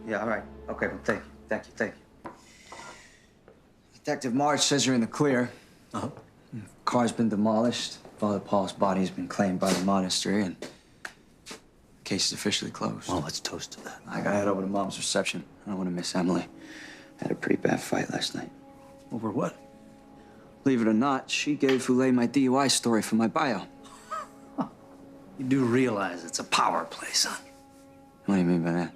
Yeah, all right. Okay, well, thank you. Detective March says you're in the clear. Uh-huh. Car's been demolished. Father Paul's body's been claimed by the monastery, and the case is officially closed. Well, let's toast to that. I gotta head over to Mom's reception. I don't want to miss Emily. Had a pretty bad fight last night. Over what? Believe it or not, she gave Foulet my DUI story for my bio. You do realize it's a power play, son. What do you mean by that?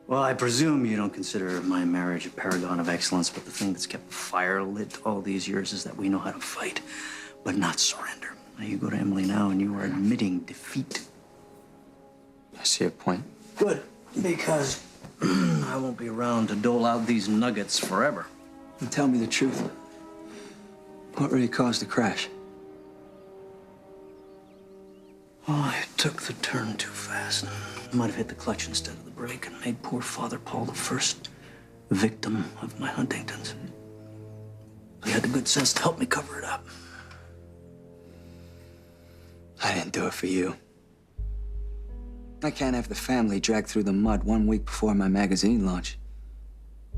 Well, I presume you don't consider my marriage a paragon of excellence, but the thing that's kept the fire lit all these years is that we know how to fight, but not surrender. Now, you go to Emily now and you are admitting defeat. I see a point. Good, because I won't be around to dole out these nuggets forever. And tell me the truth. What really caused the crash? Oh, I took the turn too fast. I might have hit the clutch instead of the brake and made poor Father Paul the first victim of my Huntington's. He had the good sense to help me cover it up. I didn't do it for you. I can't have the family dragged through the mud 1 week before my magazine launch.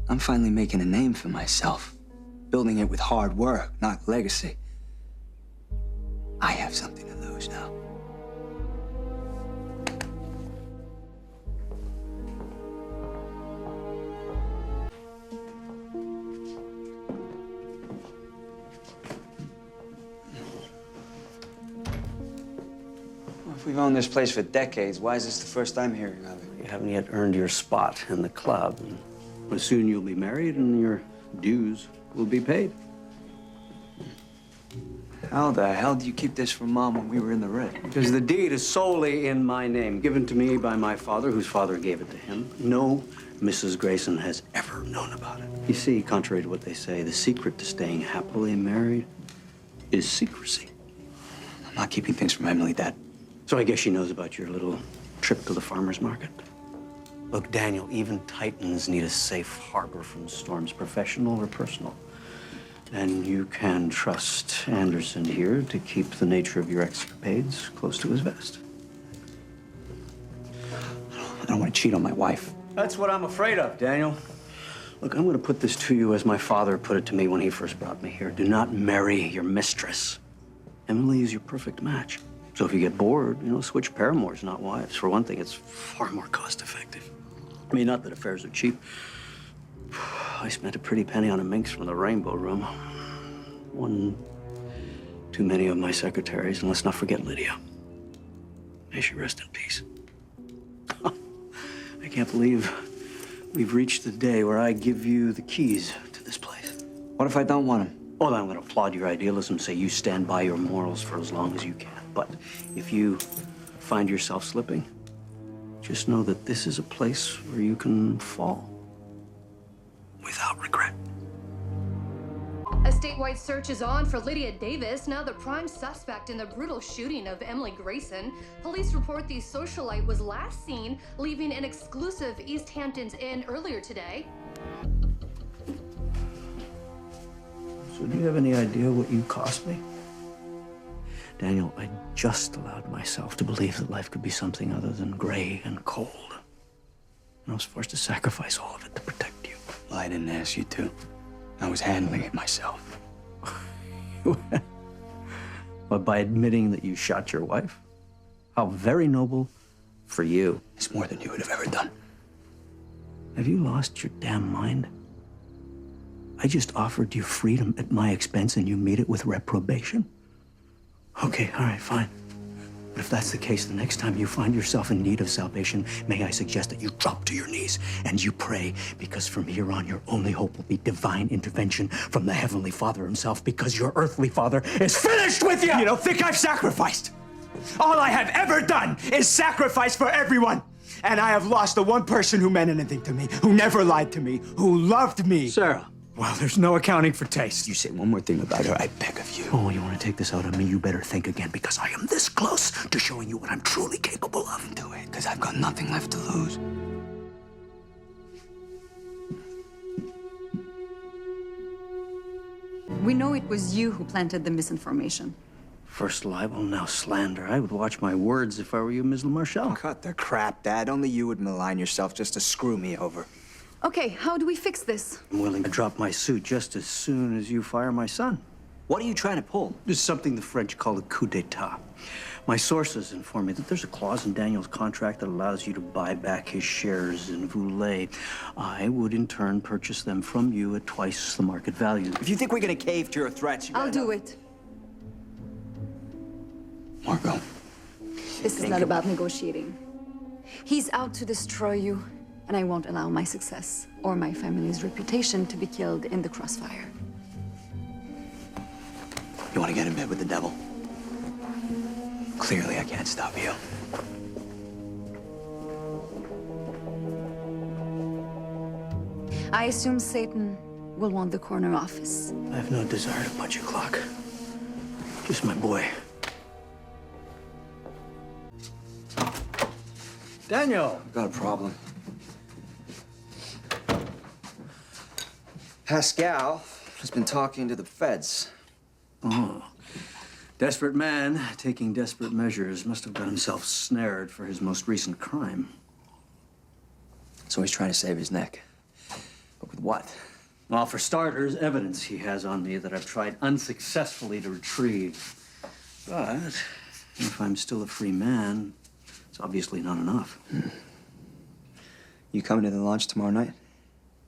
I'm finally making a name for myself, building it with hard work, not legacy. I have something to lose now. If we've owned this place for decades, why is this the first time hearing of it? You haven't yet earned your spot in the club. But soon you'll be married and your dues will be paid. How the hell do you keep this from Mom when we were in the red? Because the deed is solely in my name, given to me by my father, whose father gave it to him. No Mrs. Grayson has ever known about it. You see, contrary to what they say, the secret to staying happily married is secrecy. I'm not keeping things from Emily, Dad. So I guess she knows about your little trip to the farmer's market. Look, Daniel, even titans need a safe harbor from storms, professional or personal. And you can trust Anderson here to keep the nature of your escapades close to his vest. I don't want to cheat on my wife. That's what I'm afraid of, Daniel. Look, I'm going to put this to you as my father put it to me when he first brought me here. Do not marry your mistress. Emily is your perfect match. So if you get bored, switch paramours, not wives. For one thing, it's far more cost-effective. I mean, not that affairs are cheap. I spent a pretty penny on a minx from the Rainbow Room. One too many of my secretaries, and let's not forget Lydia. May she rest in peace. I can't believe we've reached the day where I give you the keys to this place. What if I don't want him? Well, I'm going to applaud your idealism, say you stand by your morals for as long as you can. But if you find yourself slipping, just know that this is a place where you can fall without regret. A statewide search is on for Lydia Davis, now the prime suspect in the brutal shooting of Emily Grayson. Police report the socialite was last seen leaving an exclusive East Hamptons Inn earlier today. So do you have any idea what you cost me? Daniel, I just allowed myself to believe that life could be something other than gray and cold. And I was forced to sacrifice all of it to protect you. Well, I didn't ask you to. I was handling it myself. But by admitting that you shot your wife? How very noble for you. It's more than you would have ever done. Have you lost your damn mind? I just offered you freedom at my expense and you meet it with reprobation? Okay, all right, fine. But if that's the case, the next time you find yourself in need of salvation, may I suggest that you drop to your knees and you pray, because from here on, your only hope will be divine intervention from the Heavenly Father himself, because your earthly father is finished with you! You don't think I've sacrificed? All I have ever done is sacrifice for everyone. And I have lost the one person who meant anything to me, who never lied to me, who loved me. Sarah. Well, there's no accounting for taste. You say one more thing about her, I beg of you. Oh, you want to take this out on me? You better think again, because I am this close to showing you what I'm truly capable of. Do it, because I've got nothing left to lose. We know it was you who planted the misinformation. First libel, now slander. I would watch my words if I were you, Ms. LaMarchelle. Cut the crap, Dad. Only you would malign yourself just to screw me over. Okay, how do we fix this? I'm willing to drop my suit just as soon as you fire my son. What are you trying to pull? This is something the French call a coup d'etat. My sources inform me that there's a clause in Daniel's contract that allows you to buy back his shares in Voulet. I would, in turn, purchase them from you at twice the market value. If you think we're gonna cave to your threats, you I'll gotta do know. it. Margot. This is not about negotiating. He's out to destroy you, and I won't allow my success or my family's reputation to be killed in the crossfire. You want to get in bed with the devil? Clearly, I can't stop you. I assume Satan will want the corner office. I have no desire to punch you, Clarke. Just my boy. Daniel! I've got a problem. Pascal has been talking to the feds. Oh. Desperate man taking desperate measures must have got himself snared for his most recent crime. So he's trying to save his neck. But with what? Well, for starters, evidence he has on me that I've tried unsuccessfully to retrieve. But if I'm still a free man, it's obviously not enough. You coming to the launch tomorrow night?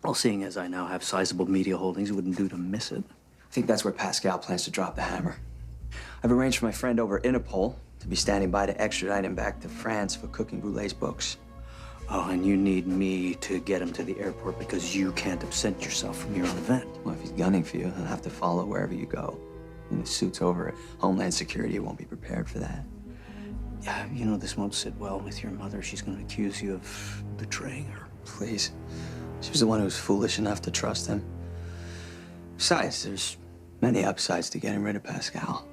Well, seeing as I now have sizable media holdings, it wouldn't do to miss it. I think that's where Pascal plans to drop the hammer. I've arranged for my friend over at Interpol to be standing by to extradite him back to France for cooking Boulet's books. Oh, and you need me to get him to the airport because you can't absent yourself from your own event. Well, if he's gunning for you, he'll have to follow wherever you go. When the suit's over, Homeland Security won't be prepared for that. Yeah, you know, this won't sit well with your mother. She's going to accuse you of betraying her. Please. She was the one who was foolish enough to trust him. Besides, there's many upsides to getting rid of Pascal.